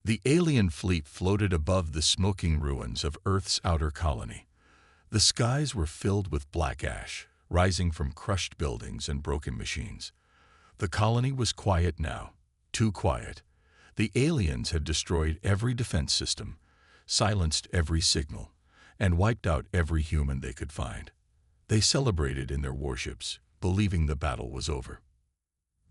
The alien fleet floated above the smoking ruins of Earth's outer colony. The skies were filled with black ash, rising from crushed buildings and broken machines. The colony was quiet now, too quiet. The aliens had destroyed every defense system, silenced every signal, and wiped out every human they could find. They celebrated in their warships, believing the battle was over.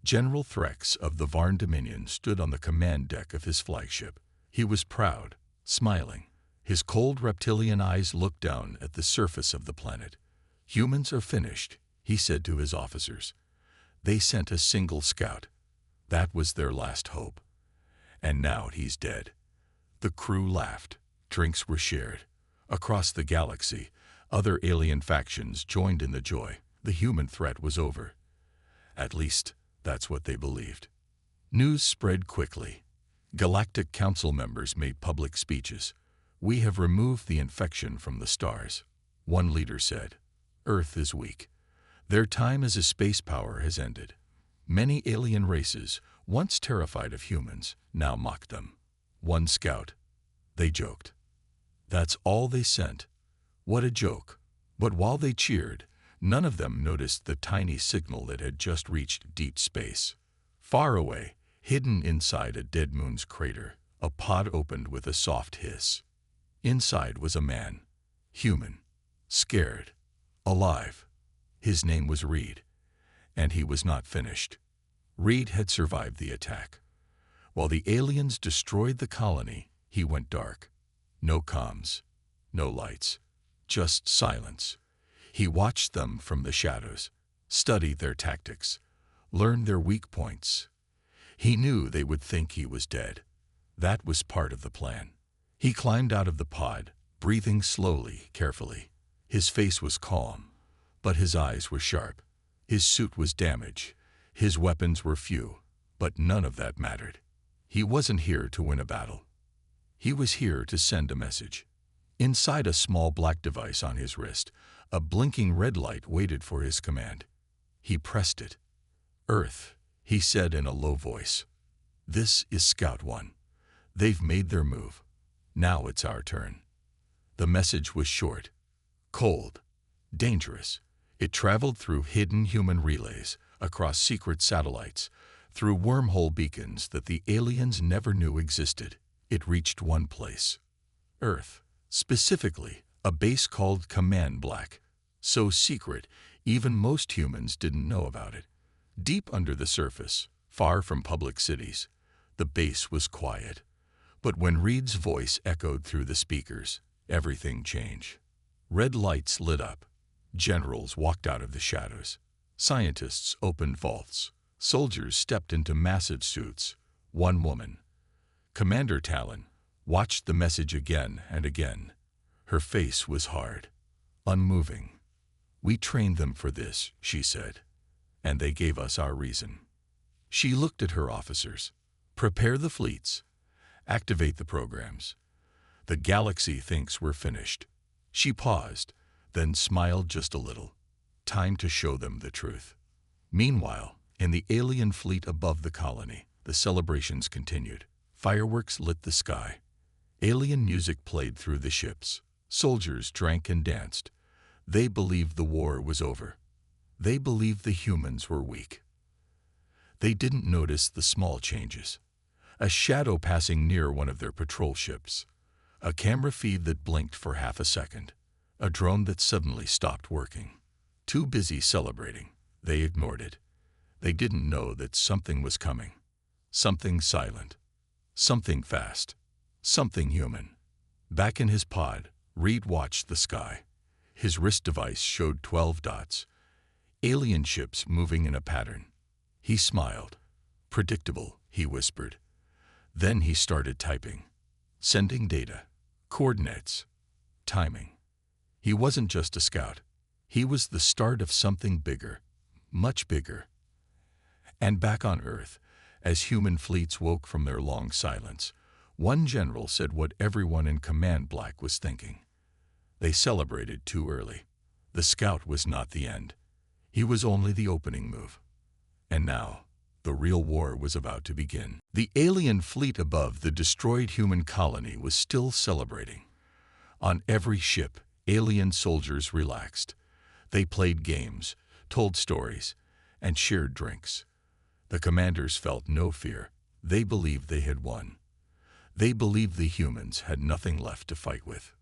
General Threx of the Varn Dominion stood on the command deck of his flagship. He was proud, smiling. His cold reptilian eyes looked down at the surface of the planet. "Humans are finished," he said to his officers. "They sent a single scout. That was their last hope. And now he's dead." The crew laughed. Drinks were shared. Across the galaxy, other alien factions joined in the joy. The human threat was over. At least, that's what they believed. News spread quickly. Galactic Council members made public speeches. "We have removed the infection from the stars," one leader said. "Earth is weak. Their time as a space power has ended." Many alien races, once terrified of humans, now mocked them. "One scout," they joked. "That's all they sent." What a joke. But while they cheered, none of them noticed the tiny signal that had just reached deep space. Far away, hidden inside a dead moon's crater, a pod opened with a soft hiss. Inside was a man, human, scared, alive. His name was Reed, and he was not finished. Reed had survived the attack. While the aliens destroyed the colony, he went dark. No comms, no lights, just silence. He watched them from the shadows, studied their tactics, learned their weak points. He knew they would think he was dead. That was part of the plan. He climbed out of the pod, breathing slowly, carefully. His face was calm, but his eyes were sharp. His suit was damaged. His weapons were few, but none of that mattered. He wasn't here to win a battle. He was here to send a message. Inside a small black device on his wrist, a blinking red light waited for his command. He pressed it. "Earth," he said in a low voice. "This is Scout 1. They've made their move. Now it's our turn." The message was short, cold, dangerous. It traveled through hidden human relays, across secret satellites, through wormhole beacons that the aliens never knew existed. It reached one place. Earth. Specifically, a base called Command Black. So secret, even most humans didn't know about it. Deep under the surface, far from public cities, the base was quiet. But when Reed's voice echoed through the speakers, everything changed. Red lights lit up. Generals walked out of the shadows. Scientists opened vaults. Soldiers stepped into massive suits. One woman, Commander Talon, watched the message again and again. Her face was hard, unmoving. "We trained them for this," she said, "and they gave us our reason." She looked at her officers. "Prepare the fleets. Activate the programs. The galaxy thinks we're finished." She paused, then smiled just a little. Time to show them the truth. Meanwhile, in the alien fleet above the colony, the celebrations continued. Fireworks lit the sky. Alien music played through the ships. Soldiers drank and danced. They believed the war was over. They believed the humans were weak. They didn't notice the small changes. A shadow passing near one of their patrol ships. A camera feed that blinked for half a second. A drone that suddenly stopped working. Too busy celebrating, they ignored it. They didn't know that something was coming. Something silent. Something fast. Something human. Back in his pod, Reed watched the sky. His wrist device showed 12 dots. Alien ships moving in a pattern. He smiled. "Predictable," he whispered. Then he started typing. Sending data. Coordinates. Timing. He wasn't just a scout. He was the start of something bigger. Much bigger. And back on Earth, as human fleets woke from their long silence, one general said what everyone in Command Black was thinking. They celebrated too early. The scout was not the end. He was only the opening move. And now, The real war was about to begin. The alien fleet above the destroyed human colony was still celebrating. On every ship, alien soldiers relaxed. They played games, told stories, and shared drinks. The commanders felt no fear. They believed they had won. They believed the humans had nothing left to fight with.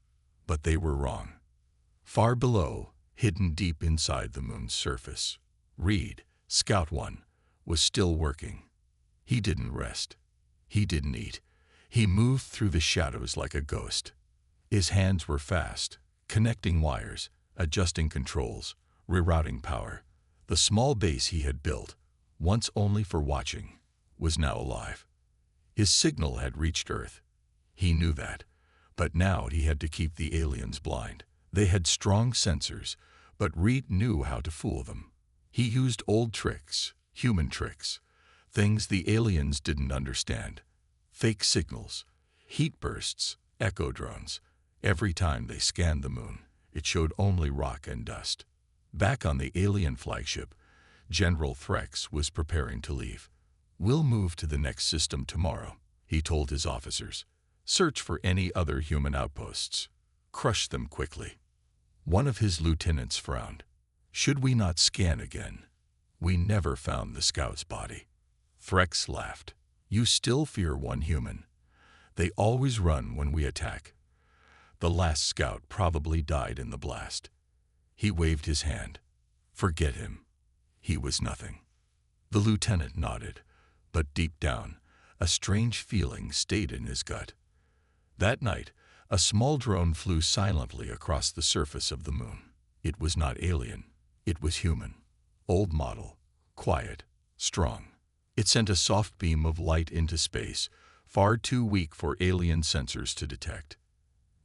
But they were wrong. Far below, hidden deep inside the moon's surface, Reed, Scout 1, was still working. He didn't rest. He didn't eat. He moved through the shadows like a ghost. His hands were fast, connecting wires, adjusting controls, rerouting power. The small base he had built, once only for watching, was now alive. His signal had reached Earth. He knew that. But now he had to keep the aliens blind. They had strong sensors, but Reed knew how to fool them. He used old tricks, human tricks, things the aliens didn't understand. Fake signals, heat bursts, echo drones. Every time they scanned the moon, it showed only rock and dust. Back on the alien flagship, General Threx was preparing to leave. "We'll move to the next system tomorrow," he told his officers. "Search for any other human outposts. Crush them quickly." One of his lieutenants frowned. "Should we not scan again? We never found the scout's body." Threx laughed. "You still fear one human. They always run when we attack. The last scout probably died in the blast." He waved his hand. "Forget him. He was nothing." The lieutenant nodded, but deep down, a strange feeling stayed in his gut. That night, a small drone flew silently across the surface of the moon. It was not alien. It was human. Old model. Quiet. Strong. It sent a soft beam of light into space, far too weak for alien sensors to detect.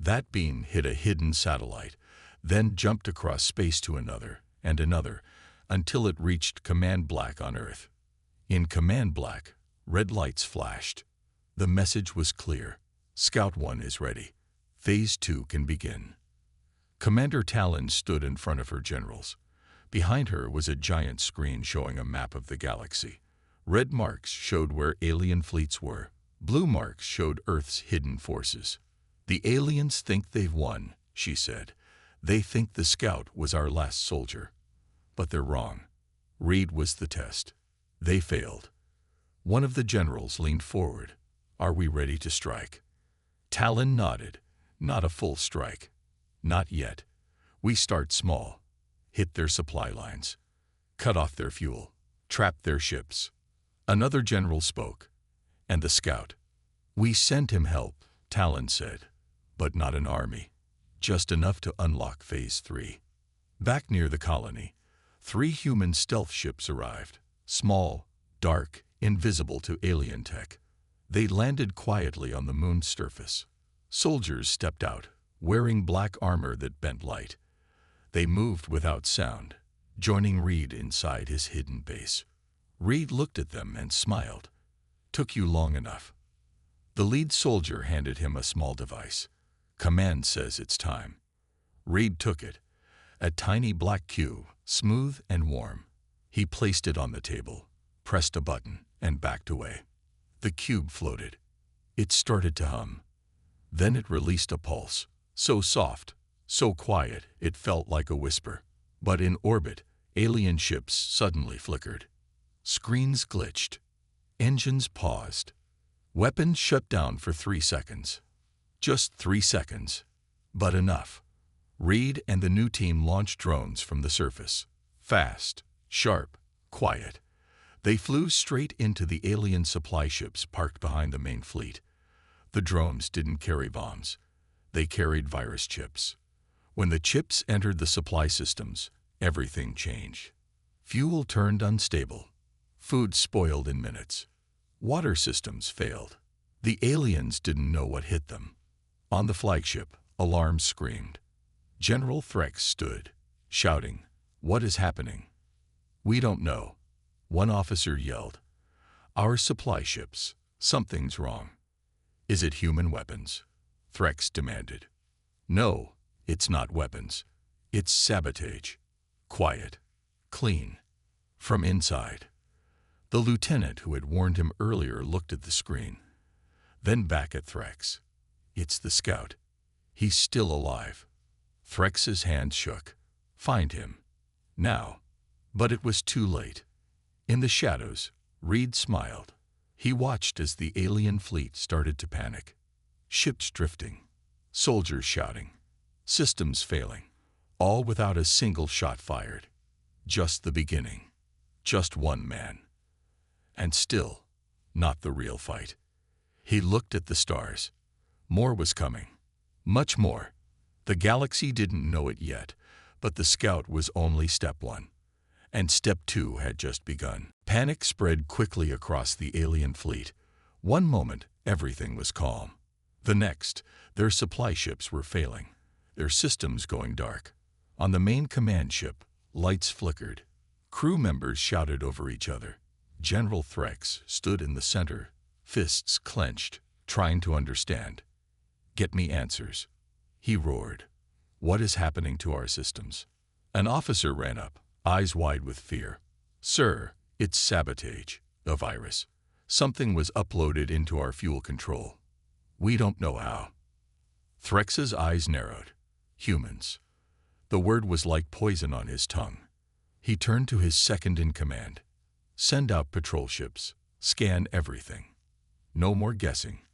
That beam hit a hidden satellite, then jumped across space to another, and another, until it reached Command Black on Earth. In Command Black, red lights flashed. The message was clear. Scout 1 is ready. Phase 2 can begin. Commander Talon stood in front of her generals. Behind her was a giant screen showing a map of the galaxy. Red marks showed where alien fleets were. Blue marks showed Earth's hidden forces. "The aliens think they've won," she said. "They think the scout was our last soldier. But they're wrong. Reed was the test. They failed." One of the generals leaned forward. "Are we ready to strike?" Talon nodded. "Not a full strike. Not yet. We start small. Hit their supply lines. Cut off their fuel. Trap their ships." Another general spoke. "And the scout?" "We sent him help," Talon said. "But not an army. Just enough to unlock Phase 3. Back near the colony, 3 human stealth ships arrived. Small, dark, invisible to alien tech. They landed quietly on the moon's surface. Soldiers stepped out, wearing black armor that bent light. They moved without sound, joining Reed inside his hidden base. Reed looked at them and smiled. "Took you long enough." The lead soldier handed him a small device. "Command says it's time." Reed took it. A tiny black cube, smooth and warm. He placed it on the table, pressed a button, and backed away. The cube floated. It started to hum. Then it released a pulse, so soft, so quiet it felt like a whisper. But in orbit, alien ships suddenly flickered. Screens glitched. Engines paused. Weapons shut down for 3 seconds. Just 3 seconds. But enough. Reed and the new team launched drones from the surface. Fast, sharp, quiet. They flew straight into the alien supply ships parked behind the main fleet. The drones didn't carry bombs. They carried virus chips. When the chips entered the supply systems, everything changed. Fuel turned unstable. Food spoiled in minutes. Water systems failed. The aliens didn't know what hit them. On the flagship, alarms screamed. General Threx stood, shouting, "What is happening?" "We don't know," one officer yelled. "Our supply ships. Something's wrong." "Is it human weapons?" Threx demanded. "No, it's not weapons. It's sabotage. Quiet. Clean. From inside." The lieutenant who had warned him earlier looked at the screen, then back at Threx. It's the scout. He's still alive. Threx's hand shook. Find him. Now. But it was too late. In the shadows, Reed smiled. He watched as the alien fleet started to panic. Ships drifting, soldiers shouting, systems failing, all without a single shot fired. Just the beginning. Just one man. And still, not the real fight. He looked at the stars. More was coming. Much more. The galaxy didn't know it yet, but the scout was only step one. And step two had just begun. Panic spread quickly across the alien fleet. One moment, everything was calm. The next, their supply ships were failing, their systems going dark. On the main command ship, lights flickered. Crew members shouted over each other. General Threx stood in the center, fists clenched, trying to understand. "Get me answers," he roared. "What is happening to our systems?" An officer ran up, eyes wide with fear. "Sir, it's sabotage, a virus. Something was uploaded into our fuel control. We don't know how." Threx's eyes narrowed. Humans. The word was like poison on his tongue. He turned to his second-in-command. "Send out patrol ships. Scan everything. No more guessing.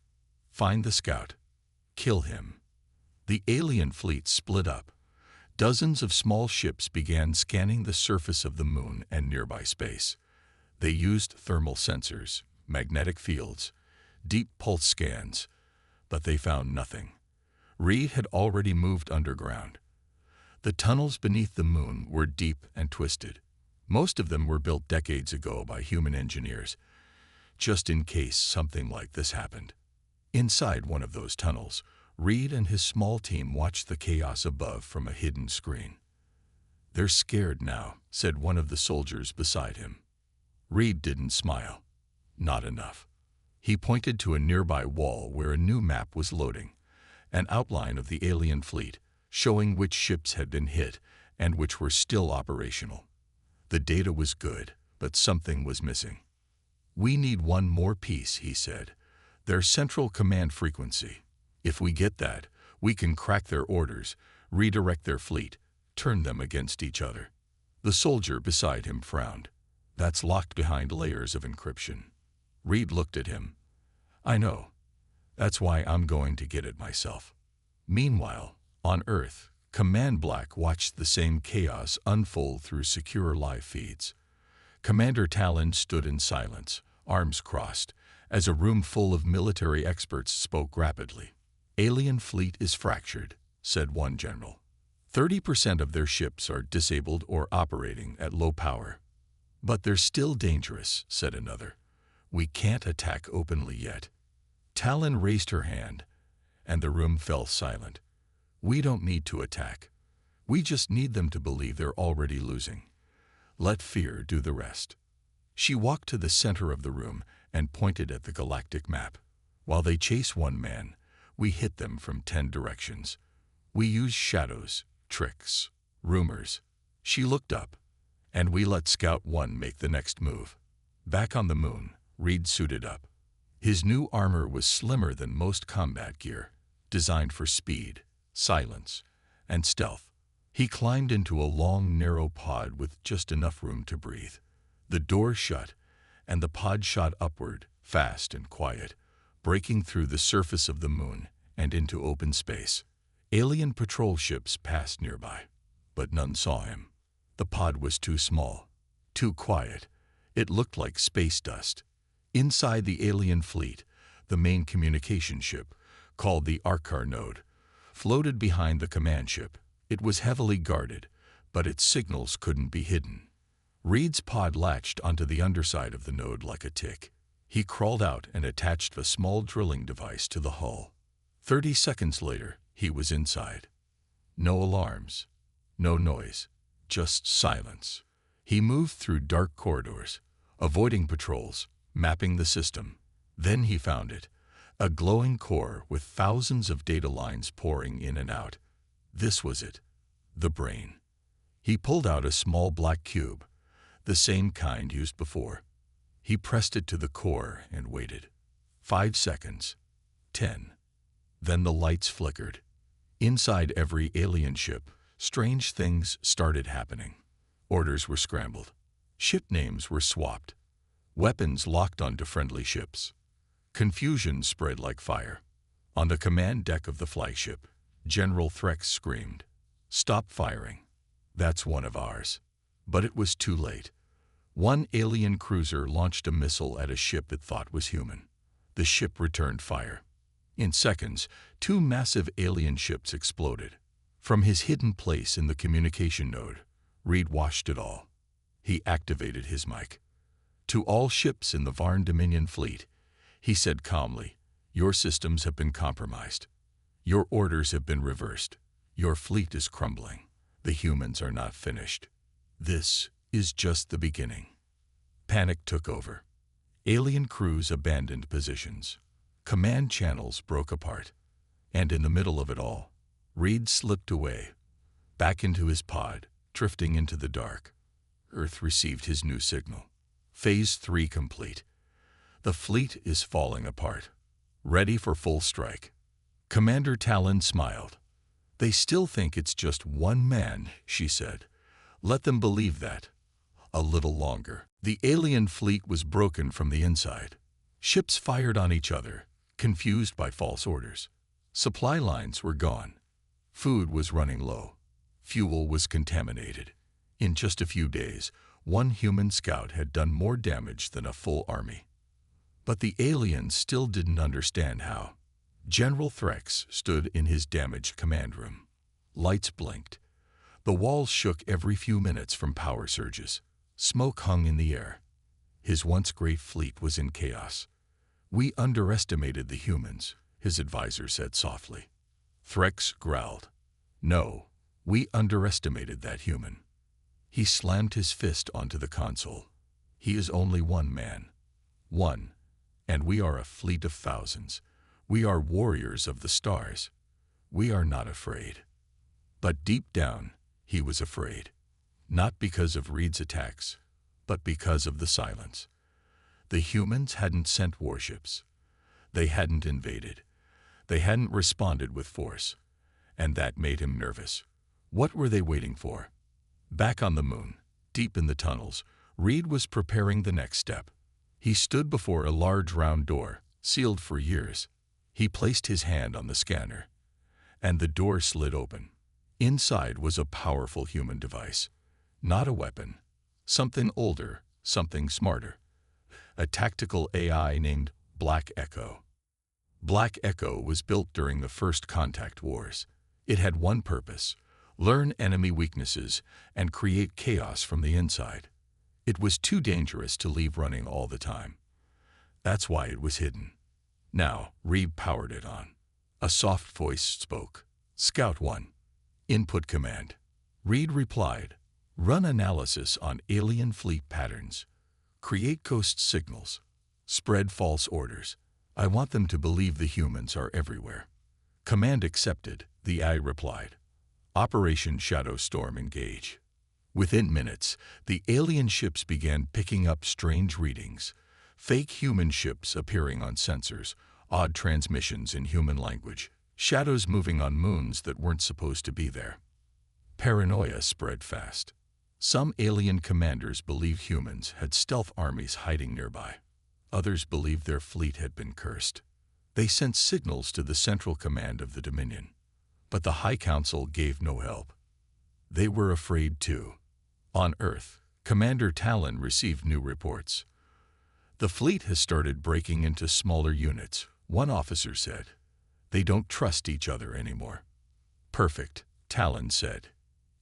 Find the scout. Kill him." The alien fleet split up. Dozens of small ships began scanning the surface of the moon and nearby space. They used thermal sensors, magnetic fields, deep pulse scans, but they found nothing. Reed had already moved underground. The tunnels beneath the moon were deep and twisted. Most of them were built decades ago by human engineers, just in case something like this happened. Inside one of those tunnels, Reed and his small team watched the chaos above from a hidden screen. "They're scared now," said one of the soldiers beside him. Reed didn't smile. Not enough. He pointed to a nearby wall where a new map was loading, an outline of the alien fleet, showing which ships had been hit and which were still operational. The data was good, but something was missing. "We need one more piece," he said. "Their central command frequency. If we get that, we can crack their orders, redirect their fleet, turn them against each other." The soldier beside him frowned. "That's locked behind layers of encryption." Reed looked at him. "I know. That's why I'm going to get it myself." Meanwhile, on Earth, Command Black watched the same chaos unfold through secure live feeds. Commander Talon stood in silence, arms crossed, as a room full of military experts spoke rapidly. "Alien fleet is fractured," said one general. 30% of their ships are disabled or operating at low power. "But they're still dangerous," said another. "We can't attack openly yet." Talon raised her hand, and the room fell silent. "We don't need to attack. We just need them to believe they're already losing. Let fear do the rest." She walked to the center of the room and pointed at the galactic map. "While they chase one man, we hit them from 10 directions. We use shadows, tricks, rumors." She looked up, "And we let Scout 1 make the next move." Back on the moon, Reed suited up. His new armor was slimmer than most combat gear, designed for speed, silence, and stealth. He climbed into a long, narrow pod with just enough room to breathe. The door shut, and the pod shot upward, fast and quiet, breaking through the surface of the moon and into open space. Alien patrol ships passed nearby, but none saw him. The pod was too small, too quiet. It looked like space dust. Inside the alien fleet, the main communication ship, called the Arkar node, floated behind the command ship. It was heavily guarded, but its signals couldn't be hidden. Reed's pod latched onto the underside of the node like a tick. He crawled out and attached a small drilling device to the hull. 30 seconds later, he was inside. No alarms, no noise, just silence. He moved through dark corridors, avoiding patrols, mapping the system. Then he found it, a glowing core with thousands of data lines pouring in and out. This was it, the brain. He pulled out a small black cube, the same kind used before. He pressed it to the core and waited. 5 seconds. 10. Then the lights flickered. Inside every alien ship, strange things started happening. Orders were scrambled. Ship names were swapped. Weapons locked onto friendly ships. Confusion spread like fire. On the command deck of the flagship, General Threx screamed, "Stop firing. That's one of ours." But it was too late. One alien cruiser launched a missile at a ship it thought was human. The ship returned fire. In seconds, 2 massive alien ships exploded. From his hidden place in the communication node, Reed watched it all. He activated his mic. To all ships in the Varn Dominion fleet, he said calmly, "Your systems have been compromised. Your orders have been reversed. Your fleet is crumbling. The humans are not finished. This is just the beginning." Panic took over. Alien crews abandoned positions. Command channels broke apart. And in the middle of it all, Reed slipped away, back into his pod, drifting into the dark. Earth received his new signal. Phase 3 complete. The fleet is falling apart, ready for full strike. Commander Talon smiled. "They still think it's just one man," she said. "Let them believe that. A little longer." The alien fleet was broken from the inside. Ships fired on each other, confused by false orders. Supply lines were gone. Food was running low. Fuel was contaminated. In just a few days, one human scout had done more damage than a full army. But the aliens still didn't understand how. General Threx stood in his damaged command room. Lights blinked. The walls shook every few minutes from power surges. Smoke hung in the air. His once great fleet was in chaos. "We underestimated the humans," his advisor said softly. Threx growled. "No, we underestimated that human." He slammed his fist onto the console. "He is only one man. One. And we are a fleet of thousands. We are warriors of the stars. We are not afraid." But deep down, he was afraid. Not because of Reed's attacks, but because of the silence. The humans hadn't sent warships. They hadn't invaded. They hadn't responded with force. And that made him nervous. What were they waiting for? Back on the moon, deep in the tunnels, Reed was preparing the next step. He stood before a large round door, sealed for years. He placed his hand on the scanner, and the door slid open. Inside was a powerful human device. Not a weapon. Something older, something smarter. A tactical AI named Black Echo. Black Echo was built during the First Contact Wars. It had one purpose: learn enemy weaknesses and create chaos from the inside. It was too dangerous to leave running all the time. That's why it was hidden. Now, Reed powered it on. A soft voice spoke. "Scout 1. Input command." Reed replied, "Run analysis on alien fleet patterns. Create ghost signals. Spread false orders. I want them to believe the humans are everywhere." "Command accepted," the AI replied. Operation Shadow Storm engage. Within minutes, the alien ships began picking up strange readings. Fake human ships appearing on sensors, odd transmissions in human language, shadows moving on moons that weren't supposed to be there. Paranoia spread fast. Some alien commanders believed humans had stealth armies hiding nearby. Others believed their fleet had been cursed. They sent signals to the Central Command of the Dominion. But the High Council gave no help. They were afraid too. On Earth, Commander Talon received new reports. "The fleet has started breaking into smaller units," one officer said. "They don't trust each other anymore." "Perfect," Talon said.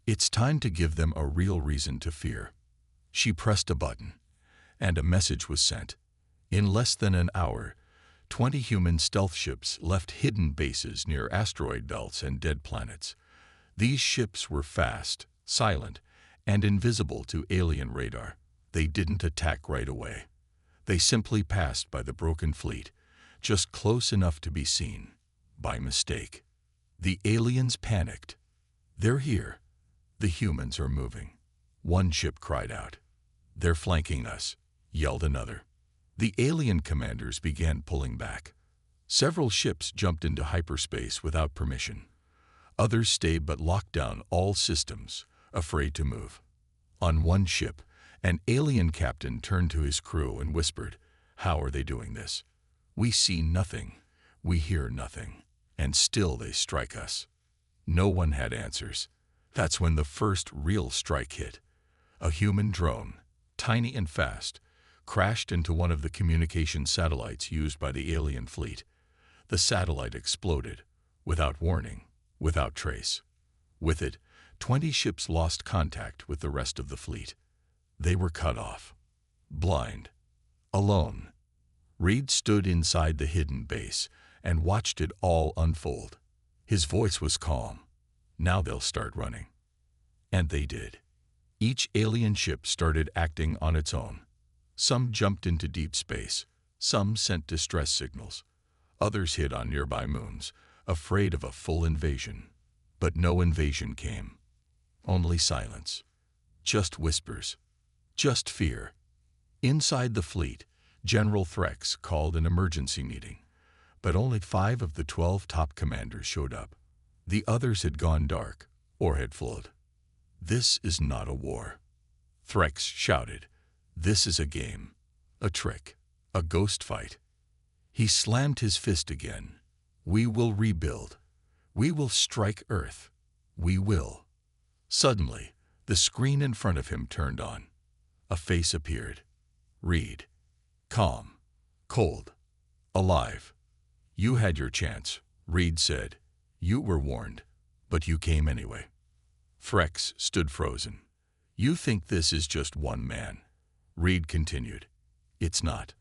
"It's time to give them a real reason to fear." She pressed a button, and a message was sent. In less than an hour, 20 human stealth ships left hidden bases near asteroid belts and dead planets. These ships were fast, silent, and invisible to alien radar. They didn't attack right away. They simply passed by the broken fleet, just close enough to be seen, by mistake. The aliens panicked. "They're here. The humans are moving." One ship cried out. "They're flanking us," yelled another. The alien commanders began pulling back. Several ships jumped into hyperspace without permission. Others stayed but locked down all systems, afraid to move. On one ship, an alien captain turned to his crew and whispered, "How are they doing this? We see nothing, we hear nothing, and still they strike us." No one had answers. That's when the first real strike hit. A human drone, tiny and fast, crashed into one of the communication satellites used by the alien fleet. The satellite exploded, without warning, without trace. With it, 20 ships lost contact with the rest of the fleet. They were cut off. Blind. Alone. Reed stood inside the hidden base and watched it all unfold. His voice was calm. "Now they'll start running." And they did. Each alien ship started acting on its own. Some jumped into deep space. Some sent distress signals. Others hid on nearby moons, afraid of a full invasion. But no invasion came. Only silence. Just whispers. Just fear. Inside the fleet, General Threx called an emergency meeting. But only 5 of the 12 top commanders showed up. The others had gone dark or had fled. "This is not a war," Threx shouted. "This is a game, a trick, a ghost fight." He slammed his fist again. "We will rebuild. We will strike Earth. We will." Suddenly, the screen in front of him turned on. A face appeared. Reed. Calm. Cold. Alive. "You had your chance," Reed said. "You were warned, but you came anyway." Threx stood frozen. "You think this is just one man," Reed continued. "It's not.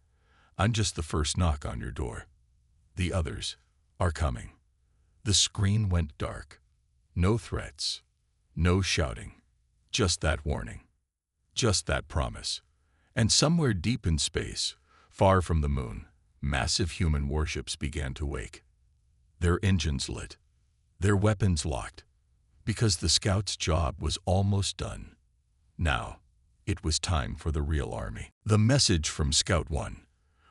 I'm just the first knock on your door. The others are coming." The screen went dark. No threats. No shouting. Just that warning. Just that promise. And somewhere deep in space, far from the moon, massive human warships began to wake. Their engines lit. Their weapons locked. Because the scouts' job was almost done. Now, it was time for the real army. The message from Scout 1,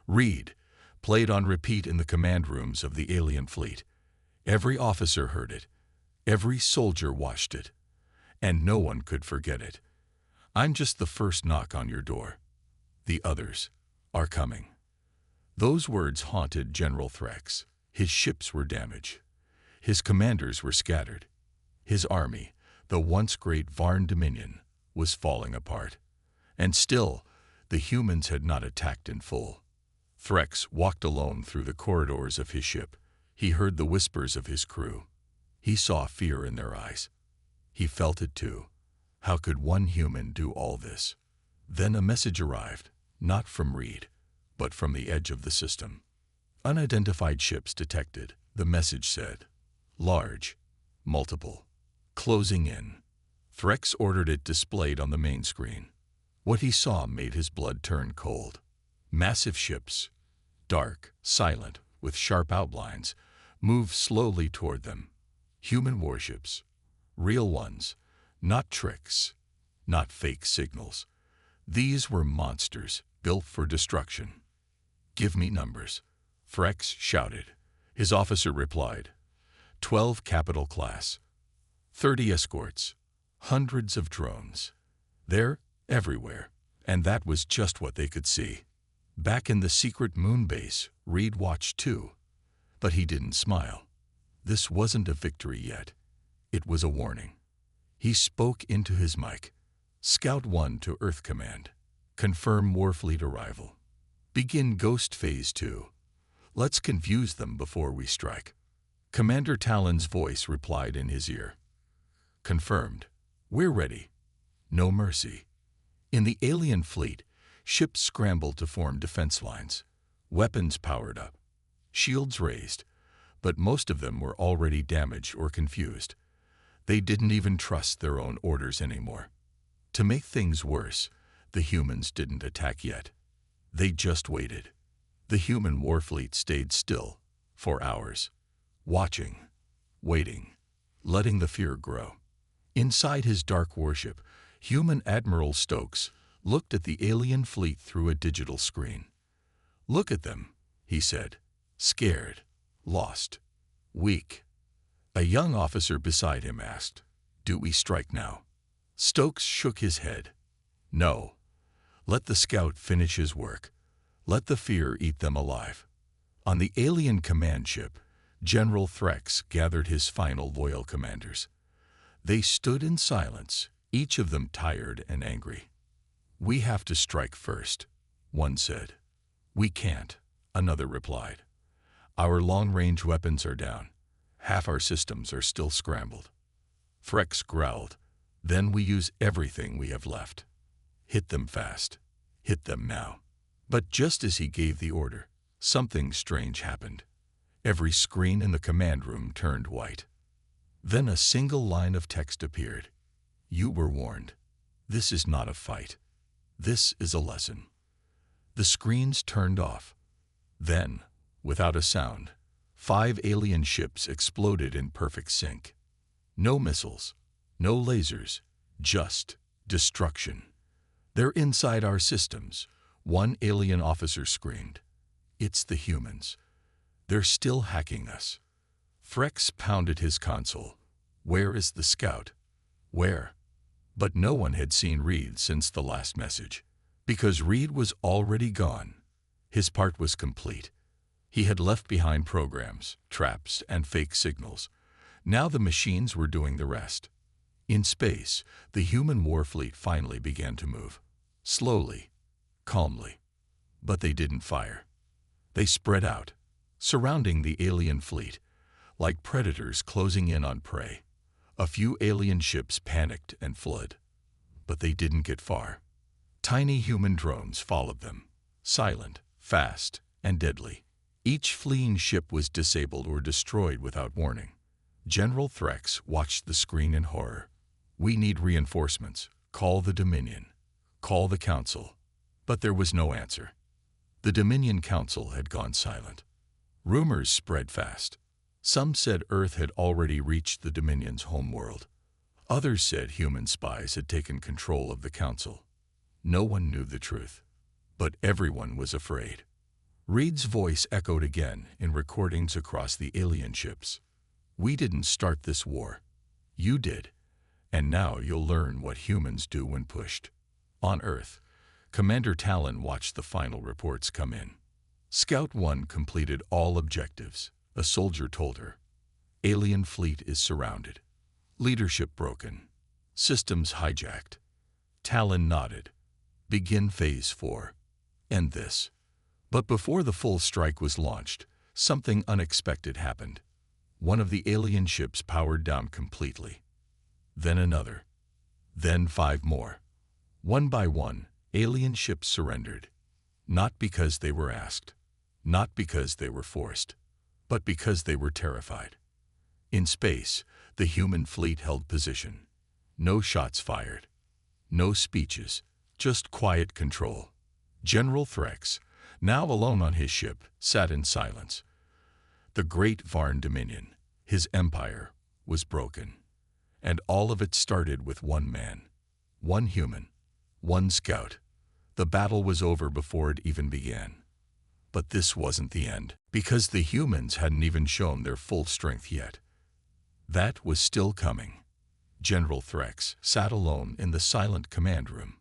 Reed, played on repeat in the command rooms of the alien fleet. Every officer heard it. Every soldier watched it. And no one could forget it. "I'm just the first knock on your door. The others are coming." Those words haunted General Threx. His ships were damaged. His commanders were scattered. His army, the once great Varn Dominion, was falling apart. And still, the humans had not attacked in full. Threx walked alone through the corridors of his ship. He heard the whispers of his crew. He saw fear in their eyes. He felt it too. How could one human do all this? Then a message arrived, not from Reed, but from the edge of the system. "Unidentified ships detected," the message said. "Large. Multiple. Closing in." Threx ordered it displayed on the main screen. What he saw made his blood turn cold. Massive ships, dark, silent, with sharp outlines, moved slowly toward them. Human warships. Real ones. Not tricks. Not fake signals. These were monsters, built for destruction. "Give me numbers," Threx shouted. His officer replied, 12 capital class, 30 escorts, hundreds of drones. They're everywhere, and that was just what they could see. Back in the secret moon base, Reed watched too. But he didn't smile. This wasn't a victory yet. It was a warning. He spoke into his mic. "Scout 1 to Earth Command. Confirm Warfleet arrival. Begin Ghost Phase 2. Let's confuse them before we strike." Commander Talon's voice replied in his ear. "Confirmed. We're ready. No mercy." In the alien fleet, ships scrambled to form defense lines. Weapons powered up. Shields raised. But most of them were already damaged or confused. They didn't even trust their own orders anymore. To make things worse, the humans didn't attack yet. They just waited. The human warfleet stayed still, for hours, watching, waiting, letting the fear grow. Inside his dark warship, human Admiral Stokes looked at the alien fleet through a digital screen. "Look at them," he said. "Scared, lost, weak." A young officer beside him asked, "Do we strike now?" Stokes shook his head. "No. Let the scout finish his work. Let the fear eat them alive." On the alien command ship, General Threx gathered his final loyal commanders. They stood in silence, each of them tired and angry. "We have to strike first," one said. "We can't," another replied. "Our long-range weapons are down. Half our systems are still scrambled." Threx growled, "Then we use everything we have left. Hit them fast. Hit them now." But just as he gave the order, something strange happened. Every screen in the command room turned white. Then a single line of text appeared. "You were warned. This is not a fight. This is a lesson." The screens turned off. Then, without a sound, 5 alien ships exploded in perfect sync. No missiles, no lasers, just destruction. "They're inside our systems," one alien officer screamed. "It's the humans. They're still hacking us." Threx pounded his console. "Where is the scout? Where?" But no one had seen Reed since the last message. Because Reed was already gone. His part was complete. He had left behind programs, traps, and fake signals. Now the machines were doing the rest. In space, the human warfleet finally began to move. Slowly, calmly. But they didn't fire. They spread out, surrounding the alien fleet, like predators closing in on prey. A few alien ships panicked and fled. But they didn't get far. Tiny human drones followed them, silent, fast, and deadly. Each fleeing ship was disabled or destroyed without warning. General Threx watched the screen in horror. "We need reinforcements. Call the Dominion. Call the Council." But there was no answer. The Dominion Council had gone silent. Rumors spread fast. Some said Earth had already reached the Dominion's homeworld. Others said human spies had taken control of the Council. No one knew the truth. But everyone was afraid. Reed's voice echoed again in recordings across the alien ships. "We didn't start this war. You did. And now you'll learn what humans do when pushed." On Earth, Commander Talon watched the final reports come in. Scout 1 completed all objectives, a soldier told her. Alien fleet is surrounded. Leadership broken. Systems hijacked. Talon nodded. Begin Phase 4. End this. But before the full strike was launched, something unexpected happened. One of the alien ships powered down completely. Then another. Then 5 more. One by one, alien ships surrendered. Not because they were asked. Not because they were forced. But because they were terrified. In space, the human fleet held position. No shots fired. No speeches. Just quiet control. General Threx, now alone on his ship, sat in silence. The great Varn Dominion, his empire, was broken. And all of it started with one man. One human. One scout. The battle was over before it even began. But this wasn't the end, because the humans hadn't even shown their full strength yet. That was still coming. General Threx sat alone in the silent command room.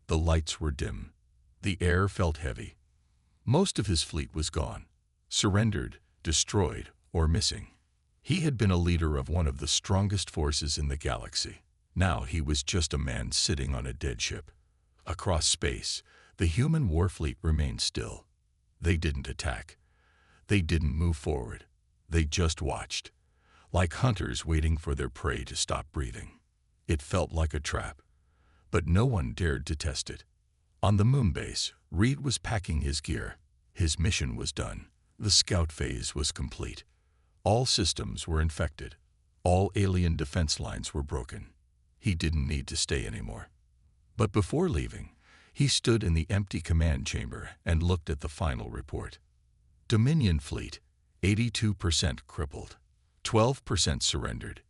The lights were dim. The air felt heavy. Most of his fleet was gone, surrendered, destroyed, or missing. He had been a leader of one of the strongest forces in the galaxy. Now he was just a man sitting on a dead ship. Across space, the human warfleet remained still. They didn't attack. They didn't move forward. They just watched, like hunters waiting for their prey to stop breathing. It felt like a trap, but no one dared to test it. On the moon base, Reed was packing his gear. His mission was done. The scout phase was complete. All systems were infected. All alien defense lines were broken. He didn't need to stay anymore. But before leaving, he stood in the empty command chamber and looked at the final report. Dominion fleet, 82% crippled, 12% surrendered,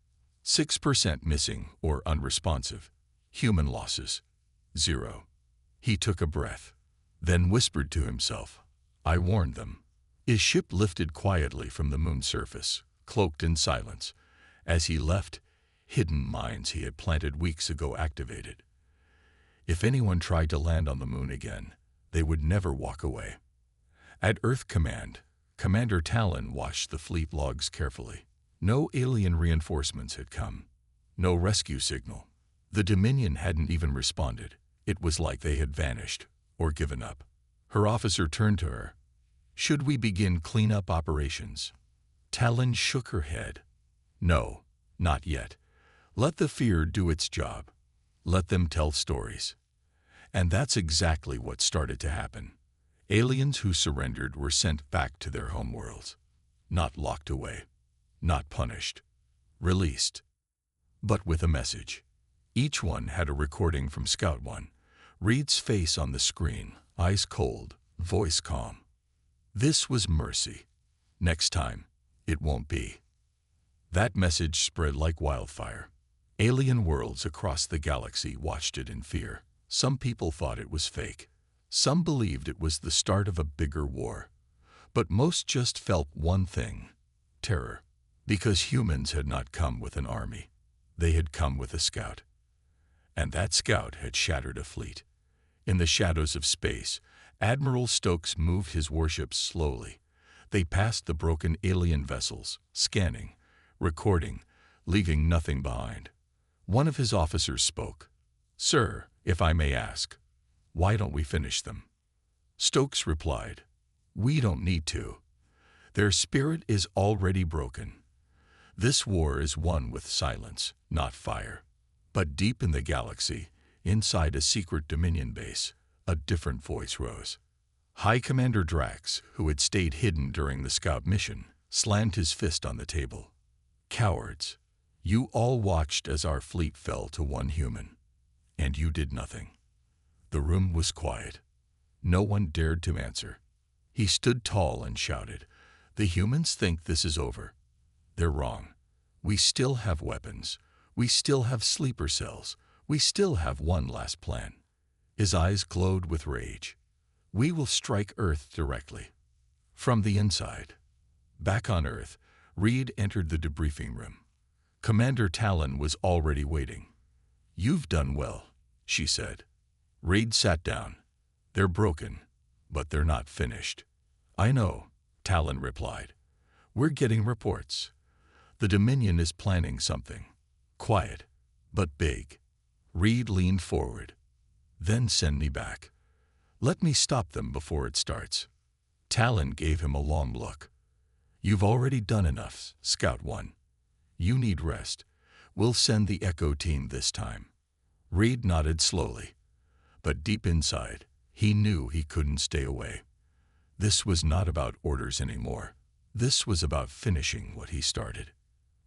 6% missing or unresponsive. Human losses, 0. He took a breath, then whispered to himself, I warned them. His ship lifted quietly from the moon's surface, cloaked in silence. As he left, hidden mines he had planted weeks ago activated. If anyone tried to land on the moon again, they would never walk away. At Earth Command, Commander Talon watched the fleet logs carefully. No alien reinforcements had come. No rescue signal. The Dominion hadn't even responded. It was like they had vanished or given up. Her officer turned to her. "Should we begin cleanup operations?" Talon shook her head. "No, not yet. Let the fear do its job. Let them tell stories." And that's exactly what started to happen. Aliens who surrendered were sent back to their homeworlds. Not locked away. Not punished. Released. But with a message. Each one had a recording from Scout 1. Reed's face on the screen, eyes cold, voice calm. This was mercy. Next time, it won't be. That message spread like wildfire. Alien worlds across the galaxy watched it in fear. Some people thought it was fake. Some believed it was the start of a bigger war. But most just felt one thing: terror. Because humans had not come with an army. They had come with a scout. And that scout had shattered a fleet. In the shadows of space, Admiral Stokes moved his warships slowly. They passed the broken alien vessels, scanning, recording, leaving nothing behind. One of his officers spoke. "Sir, if I may ask, why don't we finish them?" Stokes replied, "We don't need to. Their spirit is already broken. This war is won with silence, not fire." But deep in the galaxy, inside a secret Dominion base, a different voice rose. High Commander Drax, who had stayed hidden during the scout mission, slammed his fist on the table. "Cowards, you all watched as our fleet fell to one human, and you did nothing." The room was quiet. No one dared to answer. He stood tall and shouted, "The humans think this is over. They're wrong. We still have weapons. We still have sleeper cells. We still have one last plan." His eyes glowed with rage. "We will strike Earth directly. From the inside." Back on Earth, Reed entered the debriefing room. Commander Talon was already waiting. "You've done well," she said. Reed sat down. "They're broken, but they're not finished." "I know," Talon replied. "We're getting reports. The Dominion is planning something. Quiet, but big." Reed leaned forward. "Then send me back. Let me stop them before it starts." Talon gave him a long look. "You've already done enough, Scout 1. You need rest. We'll send the Echo team this time." Reed nodded slowly. But deep inside, he knew he couldn't stay away. This was not about orders anymore. This was about finishing what he started.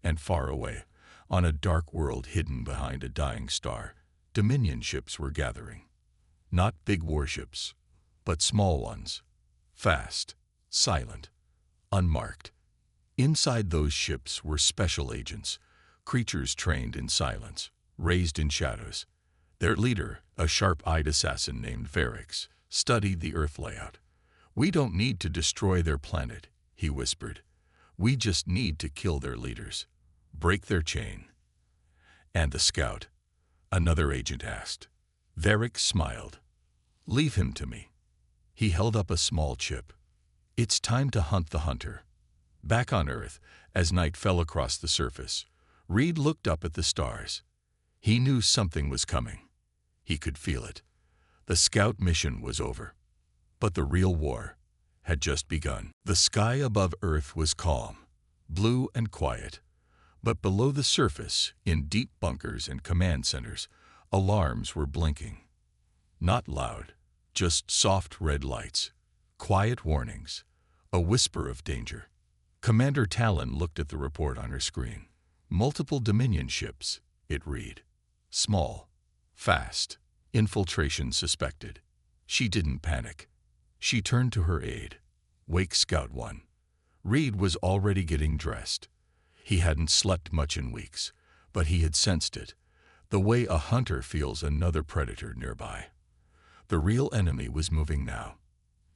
And far away, on a dark world hidden behind a dying star, Dominion ships were gathering. Not big warships, but small ones. Fast, silent, unmarked. Inside those ships were special agents, creatures trained in silence, raised in shadows. Their leader, a sharp-eyed assassin named Varix, studied the Earth layout. "We don't need to destroy their planet," he whispered. "We just need to kill their leaders. Break their chain." "And the scout?" another agent asked. Varix smiled. "Leave him to me." He held up a small chip. "It's time to hunt the hunter." Back on Earth, as night fell across the surface, Reed looked up at the stars. He knew something was coming. He could feel it. The scout mission was over. But the real war had just begun. The sky above Earth was calm, blue and quiet. But below the surface, in deep bunkers and command centers, alarms were blinking. Not loud, just soft red lights, quiet warnings, a whisper of danger. Commander Talon looked at the report on her screen. "Multiple Dominion ships," it read. "Small, fast, infiltration suspected." She didn't panic. She turned to her aide. "Wake Scout 1." Reed was already getting dressed. He hadn't slept much in weeks, but he had sensed it, the way a hunter feels another predator nearby. The real enemy was moving now.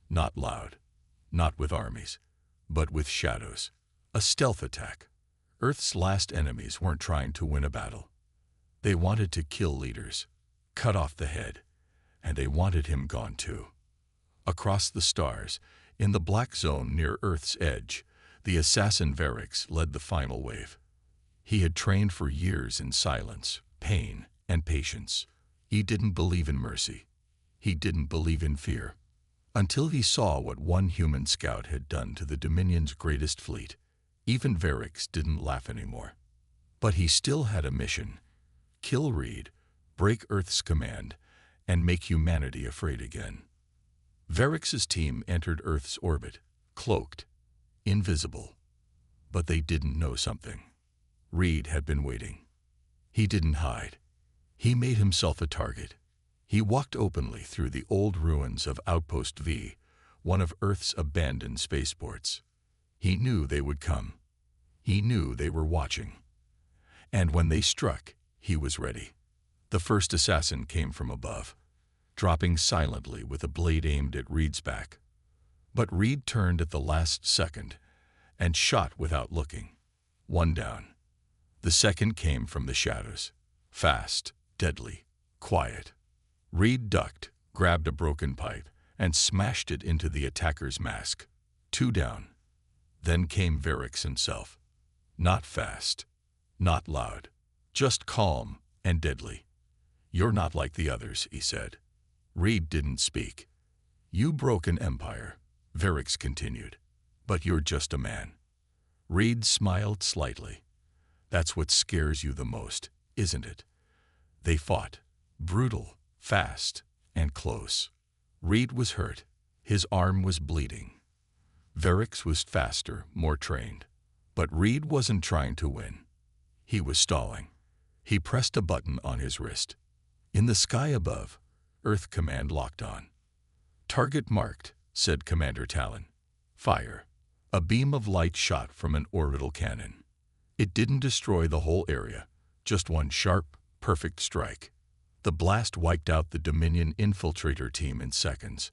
Not loud, not with armies, but with shadows. A stealth attack. Earth's last enemies weren't trying to win a battle. They wanted to kill leaders, cut off the head, and they wanted him gone too. Across the stars, in the black zone near Earth's edge, the assassin Varix led the final wave. He had trained for years in silence, pain, and patience. He didn't believe in mercy. He didn't believe in fear. Until he saw what one human scout had done to the Dominion's greatest fleet, even Varix didn't laugh anymore. But he still had a mission: kill Reed, break Earth's command, and make humanity afraid again. Varix's team entered Earth's orbit, cloaked, invisible. But they didn't know something. Reed had been waiting. He didn't hide. He made himself a target. He walked openly through the old ruins of Outpost V, one of Earth's abandoned spaceports. He knew they would come. He knew they were watching. And when they struck, he was ready. The first assassin came from above, dropping silently with a blade aimed at Reed's back. But Reed turned at the last second and shot without looking. One down. The second came from the shadows. Fast, deadly, quiet. Reed ducked, grabbed a broken pipe, and smashed it into the attacker's mask. Two down. Then came Varix himself. Not fast, not loud, just calm and deadly. "You're not like the others," he said. Reed didn't speak. "You broke an empire," Varix continued, "but you're just a man." Reed smiled slightly. "That's what scares you the most, isn't it?" They fought, brutal, fast, and close. Reed was hurt. His arm was bleeding. Varix was faster, more trained. But Reed wasn't trying to win. He was stalling. He pressed a button on his wrist. In the sky above, Earth Command locked on. "Target marked," said Commander Talon. "Fire." A beam of light shot from an orbital cannon. It didn't destroy the whole area, just one sharp, perfect strike. The blast wiped out the Dominion infiltrator team in seconds.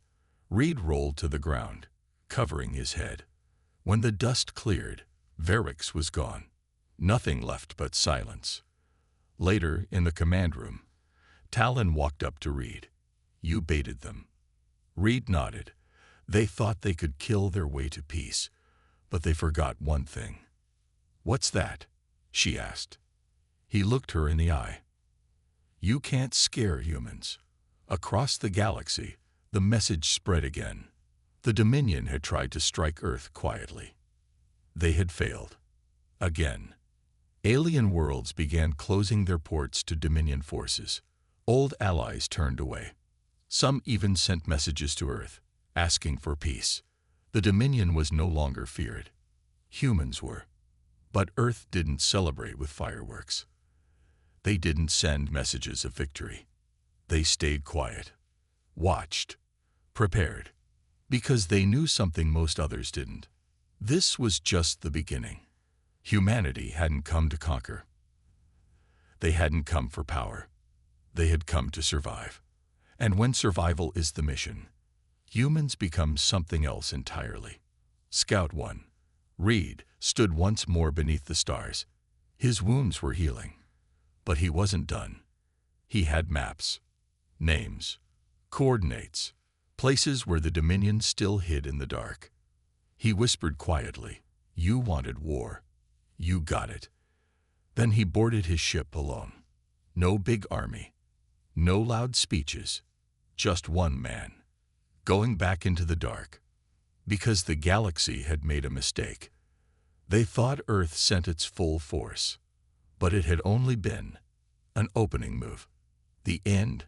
Reed rolled to the ground, covering his head. When the dust cleared, Varix was gone. Nothing left but silence. Later, in the command room, Talon walked up to Reed. "You baited them." Reed nodded. They thought they could kill their way to peace, but they forgot one thing. "What's that?" she asked. He looked her in the eye. "You can't scare humans." Across the galaxy, the message spread again. The Dominion had tried to strike Earth quietly. They had failed. Again. Alien worlds began closing their ports to Dominion forces. Old allies turned away. Some even sent messages to Earth, asking for peace. The Dominion was no longer feared. Humans were. But Earth didn't celebrate with fireworks. They didn't send messages of victory. They stayed quiet, watched, prepared, because they knew something most others didn't. This was just the beginning. Humanity hadn't come to conquer. They hadn't come for power. They had come to survive. And when survival is the mission, humans become something else entirely. Scout 1. Reed stood once more beneath the stars. His wounds were healing. But he wasn't done. He had maps, names, coordinates, places where the Dominion still hid in the dark. He whispered quietly, "You wanted war. You got it." Then he boarded his ship alone. No big army, no loud speeches, just one man, going back into the dark. Because the galaxy had made a mistake. They thought Earth sent its full force, but it had only been an opening move. The end.